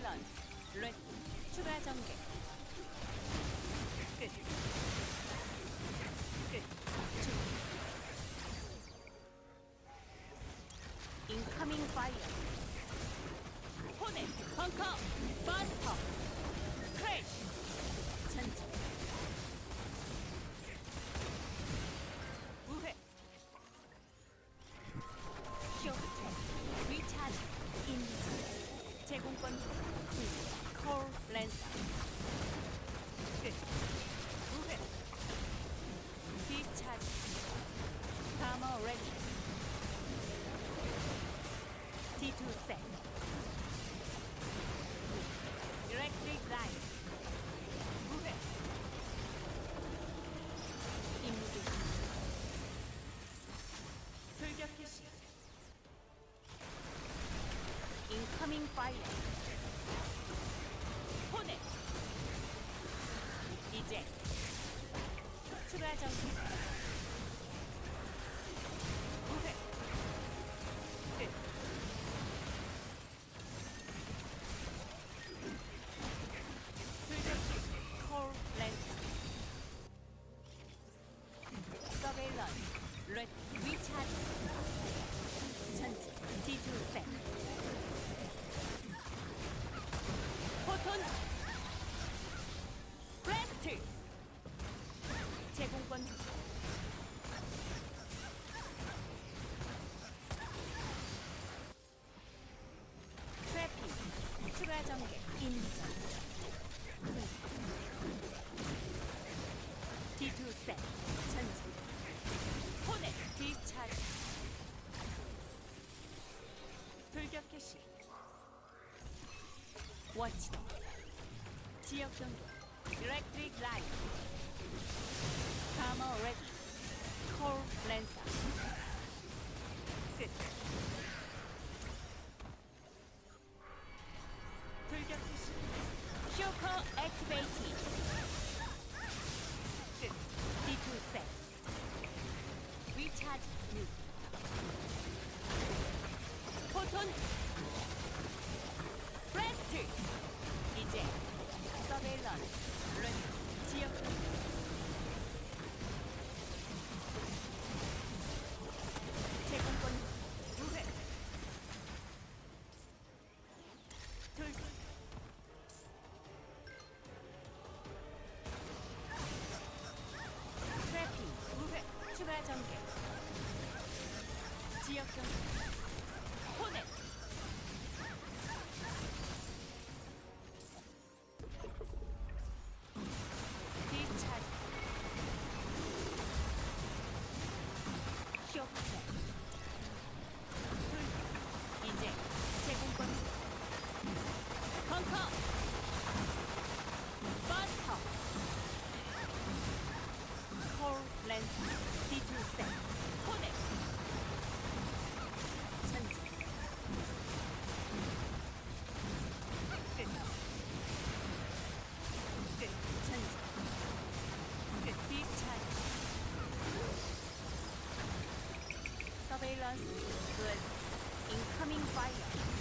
서베일런스 레디 추가 전개 끝 인커밍 파이어 호넷 벙커 버스터 크래쉬 전진 우회 쇼트 리차지 인디지 제공권 콜 랜서 끝 우회 디차지 가머 레디 D2 셋 일렉트릭 라인 무회 임무기 돌격 개시 인커밍 파이어 호넷 이제 추가 정신 무회 끝 콜 랜서 서베일런스 레디 리차지 전진 D2 셋 포톤 브레스트 제공권 트래핑 추가 전개 인정 D2 셋 전진 호넷 디차지 돌격 개시 워치도 지역 경계 일렉트릭 라인 가머 레디 콜 랜서 끝 돌격 개시 쇼커 액티베이팅 D2 셋 리차지 뉴 포톤 브레스트 이제 서베일런스 레디 지역 제공권 우회 돌격 트래핑 우회 추가 전개 지역 경계 호넷 디차지 쇼트 이제 제공권 벙커 버스터 콜 랜스 D2 셋 호넷 전진 끝 전진 끝 디차지 서베일런스 레디 인커밍 파이어